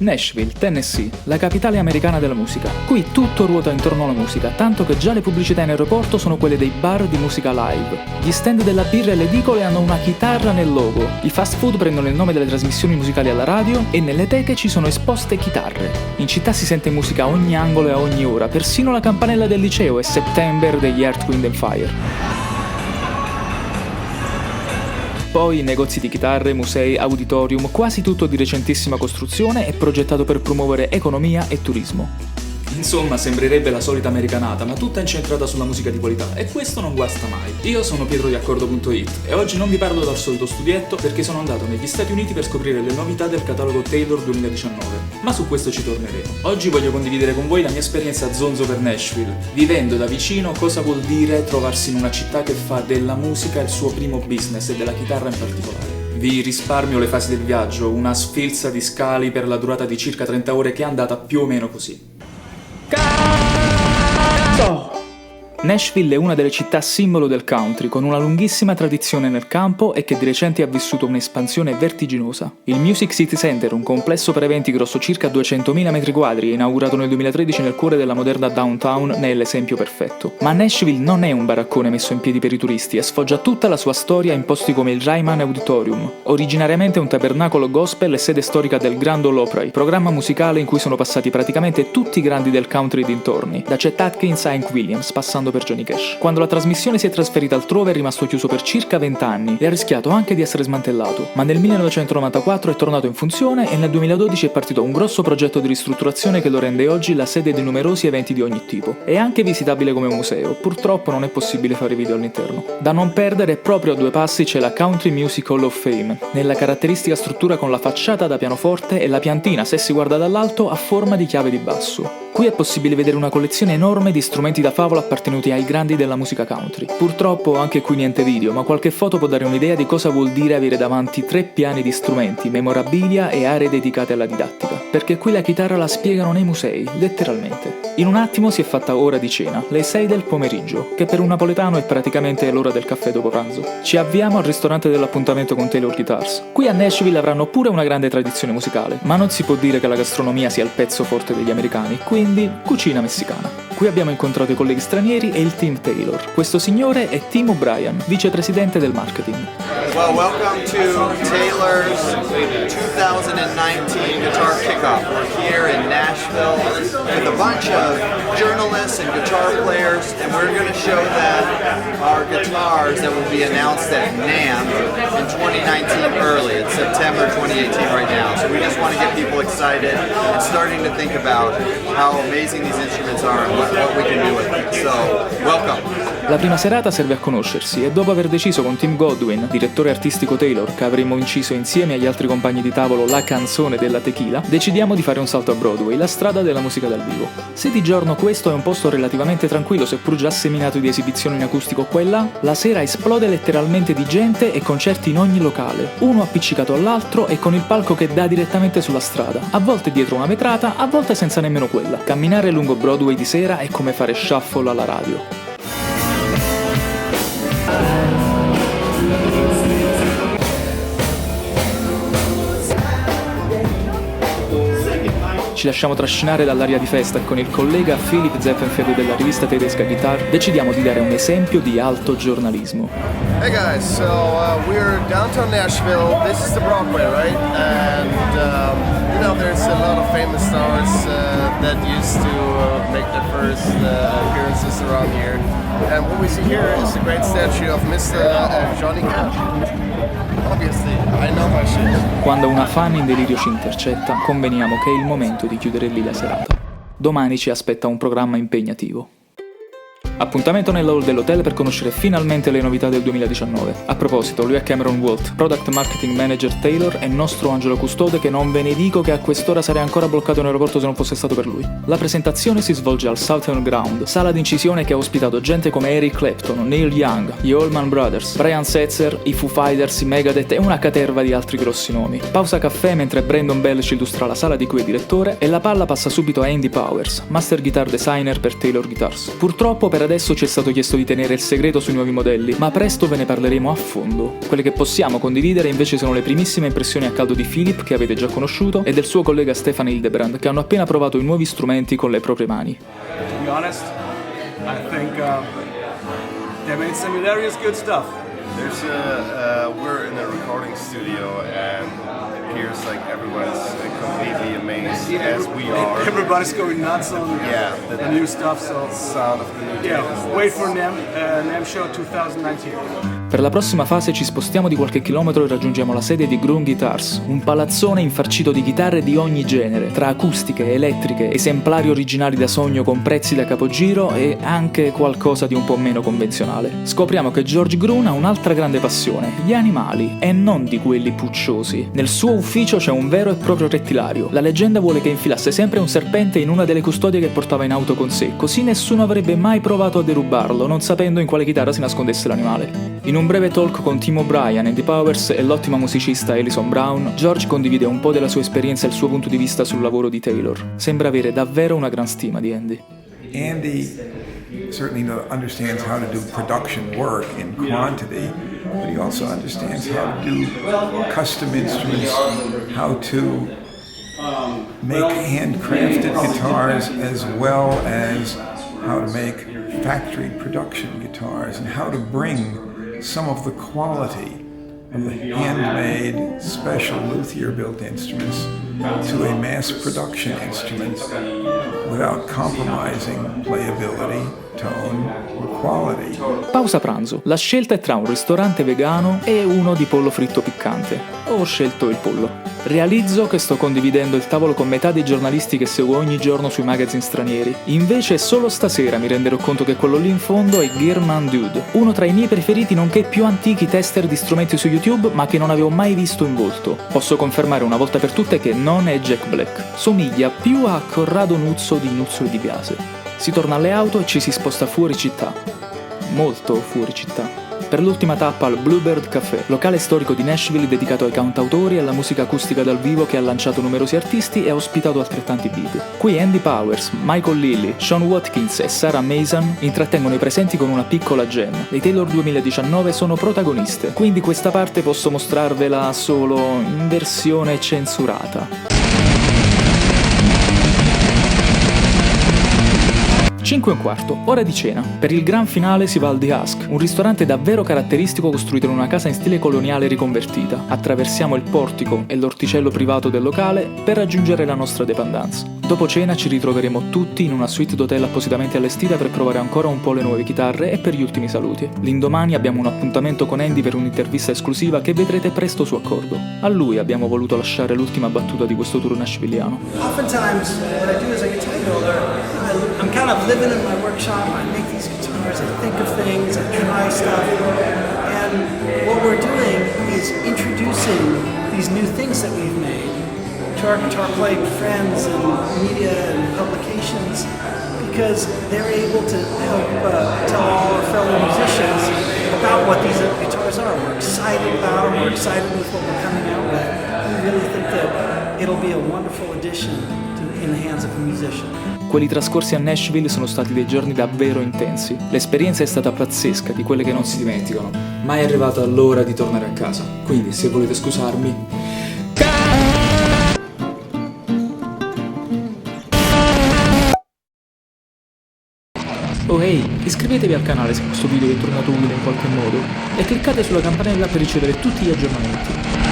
Nashville, Tennessee, la capitale americana della musica. Qui tutto ruota intorno alla musica, tanto che già le pubblicità in aeroporto sono quelle dei bar di musica live. Gli stand della birra e le edicole hanno una chitarra nel logo. I fast food prendono il nome delle trasmissioni musicali alla radio e nelle teche ci sono esposte chitarre. In città si sente musica a ogni angolo e a ogni ora, persino la campanella del liceo è September degli Earth, Wind and Fire. Poi negozi di chitarre, musei, auditorium, quasi tutto di recentissima costruzione e progettato per promuovere economia e turismo. Insomma, sembrerebbe la solita americanata, ma tutta incentrata sulla musica di qualità, e questo non guasta mai. Io sono Pietro di Accordo.it e oggi non vi parlo dal solito studietto perché sono andato negli Stati Uniti per scoprire le novità del catalogo Taylor 2019, ma su questo ci torneremo. Oggi voglio condividere con voi la mia esperienza zonzo per Nashville, vivendo da vicino cosa vuol dire trovarsi in una città che fa della musica il suo primo business e della chitarra in particolare. Vi risparmio le fasi del viaggio, una sfilza di scali per la durata di circa 30 ore che è andata più o meno così. Nashville è una delle città simbolo del country, con una lunghissima tradizione nel campo e che di recente ha vissuto un'espansione vertiginosa. Il Music City Center, un complesso per eventi grosso circa 200.000 metri quadri, inaugurato nel 2013 nel cuore della moderna downtown, ne è l'esempio perfetto. Ma Nashville non è un baraccone messo in piedi per i turisti e sfoggia tutta la sua storia in posti come il Ryman Auditorium, originariamente un tabernacolo gospel e sede storica del Grand Ole Opry, programma musicale in cui sono passati praticamente tutti i grandi del country dintorni, da Chet Atkins a Hank Williams, passando per Johnny Cash. Quando la trasmissione si è trasferita altrove è rimasto chiuso per circa 20 anni e ha rischiato anche di essere smantellato, ma nel 1994 è tornato in funzione e nel 2012 è partito un grosso progetto di ristrutturazione che lo rende oggi la sede di numerosi eventi di ogni tipo. È anche visitabile come museo, purtroppo non è possibile fare video all'interno. Da non perdere, proprio a due passi c'è la Country Music Hall of Fame, nella caratteristica struttura con la facciata da pianoforte e la piantina, se si guarda dall'alto, a forma di chiave di basso. Qui è possibile vedere una collezione enorme di strumenti da favola appartenuti ai grandi della musica country. Purtroppo anche qui niente video, ma qualche foto può dare un'idea di cosa vuol dire avere davanti 3 piani di strumenti, memorabilia e aree dedicate alla didattica. Perché qui la chitarra la spiegano nei musei, letteralmente. In un attimo si è fatta ora di cena, le 6 del pomeriggio, che per un napoletano è praticamente l'ora del caffè dopo pranzo. Ci avviamo al ristorante dell'appuntamento con Taylor Guitars. Qui a Nashville avranno pure una grande tradizione musicale, ma non si può dire che la gastronomia sia il pezzo forte degli americani, quindi cucina messicana. Qui abbiamo incontrato i colleghi stranieri e il team Taylor. Questo signore è Tim O'Brien, vicepresidente del marketing. Well, welcome to Taylor's 2019 Guitar Kickoff. We're here in Nashville with a bunch of journalists and guitar players, and we're going to show them our guitars that will be announced at NAMM in 2019 early. It's September 2018 right now, so we just want to get people excited and starting to think about how amazing these instruments are and what we can do with them. So, welcome. La prima serata serve a conoscersi e dopo aver deciso con Tim Godwin, direttore artistico Taylor, che avremmo inciso insieme agli altri compagni di tavolo la canzone della tequila, decidiamo di fare un salto a Broadway, la strada della musica dal vivo. Se di giorno questo è un posto relativamente tranquillo, seppur già seminato di esibizioni in acustico qua e là, la sera esplode letteralmente di gente e concerti in ogni locale, uno appiccicato all'altro e con il palco che dà direttamente sulla strada, a volte dietro una vetrata, a volte senza nemmeno quella. Camminare lungo Broadway di sera è come fare shuffle alla radio. Ci lasciamo trascinare dall'aria di festa e con il collega Philip Zeppenfeld della rivista tedesca Guitar decidiamo di dare un esempio di alto giornalismo. Hey guys, so we're downtown Nashville. This is the Broadway, right? And you know, there's a lot of famous stars that used to make their first appearances around here. And what we see here is a great statue of Mr. Johnny Cash. Obviously, I know my shit. Quando una fan in delirio ci intercetta, conveniamo che è il momento di chiudere lì la serata. Domani ci aspetta un programma impegnativo. Appuntamento nella hall dell'hotel per conoscere finalmente le novità del 2019. A proposito, lui è Cameron Walt, Product Marketing Manager Taylor e nostro angelo custode che non ve ne dico che a quest'ora sarei ancora bloccato in aeroporto se non fosse stato per lui. La presentazione si svolge al Southern Ground, sala d'incisione che ha ospitato gente come Eric Clapton, Neil Young, gli Allman Brothers, Brian Setzer, i Foo Fighters, i Megadeth e una caterva di altri grossi nomi. Pausa caffè mentre Brandon Bell ci illustra la sala di cui è direttore e la palla passa subito a Andy Powers, Master Guitar Designer per Taylor Guitars. Purtroppo per adesso adesso ci è stato chiesto di tenere il segreto sui nuovi modelli, ma presto ve ne parleremo a fondo. Quelle che possiamo condividere invece sono le primissime impressioni a caldo di Philip, che avete già conosciuto, e del suo collega Stefan Hildebrand, che hanno appena provato i nuovi strumenti con le proprie mani. To be honest, I think they made some hilarious good stuff. We're in a recording studio and it appears like everyone's completely amazed as we are. Everybody's going nuts on the new stuff, so Sound of the new dance. wait for NAMM Show 2019. Per la prossima fase ci spostiamo di qualche chilometro e raggiungiamo la sede di Groon Guitars, un palazzone infarcito di chitarre di ogni genere, tra acustiche, elettriche, esemplari originali da sogno con prezzi da capogiro e anche qualcosa di un po' meno convenzionale. Scopriamo che George Groon ha un'altra grande passione, gli animali, e non di quelli pucciosi. Nel suo ufficio c'è un vero e proprio rettilario. La leggenda vuole che infilasse sempre un serpente in una delle custodie che portava in auto con sé, così nessuno avrebbe mai provato a derubarlo, non sapendo in quale chitarra si nascondesse l'animale. In un breve talk con Tim O'Brien, Andy Powers e l'ottima musicista Alison Brown, George condivide un po' della sua esperienza e il suo punto di vista sul lavoro di Taylor. Sembra avere davvero una gran stima di Andy. Andy certainly understands how to do production work in quantity, but he also understands how to do custom instruments, how to make handcrafted guitars as well as how to make factory production guitars and how to bring some of the quality of the handmade special luthier-built instruments to a mass production instrument without compromising playability, tone, or quality. Pausa pranzo. La scelta è tra un ristorante vegano e uno di pollo fritto piccante. Ho scelto il pollo. Realizzo che sto condividendo il tavolo con metà dei giornalisti che seguo ogni giorno sui magazine stranieri. Invece solo stasera mi renderò conto che quello lì in fondo è Gearman Dude, uno tra i miei preferiti nonché più antichi tester di strumenti su YouTube, ma che non avevo mai visto in volto. Posso confermare una volta per tutte che non è Jack Black. Somiglia più a Corrado Nuzzo di Nuzzo e Di Biase. Si torna alle auto e ci si sposta fuori città. Molto fuori città. Per l'ultima tappa al Bluebird Café, locale storico di Nashville dedicato ai cantautori e alla musica acustica dal vivo che ha lanciato numerosi artisti e ha ospitato altrettanti big. Qui Andy Powers, Michael Lilly, Sean Watkins e Sarah Mason intrattengono i presenti con una piccola jam. Le Taylor 2019 sono protagoniste, quindi questa parte posso mostrarvela solo in versione censurata. 5:15, ora di cena. Per il gran finale si va al The Husk, un ristorante davvero caratteristico costruito in una casa in stile coloniale riconvertita. Attraversiamo il portico e l'orticello privato del locale per raggiungere la nostra dépendance. Dopo cena ci ritroveremo tutti in una suite d'hotel appositamente allestita per provare ancora un po' le nuove chitarre e per gli ultimi saluti. L'indomani abbiamo un appuntamento con Andy per un'intervista esclusiva che vedrete presto su accordo. A lui abbiamo voluto lasciare l'ultima battuta di questo tour nashvilliano. Oftentimes, what I do is I get older, I'm kind of living in my workshop, I make these guitars, I think of things, I try stuff, and what we're doing is introducing these new things that we've made to our guitar playing friends and media and publications, because they're able to help tell all our fellow musicians about what these guitars are. We're excited about them, we're excited with what we're coming out with. We really think that it'll be a wonderful addition in the hands of a musician. Quelli trascorsi a Nashville sono stati dei giorni davvero intensi. L'esperienza è stata pazzesca, di quelle che non si dimenticano. Ma è arrivata l'ora di tornare a casa. Quindi, se volete scusarmi... Oh hey, iscrivetevi al canale se questo video vi è tornato utile in qualche modo e cliccate sulla campanella per ricevere tutti gli aggiornamenti.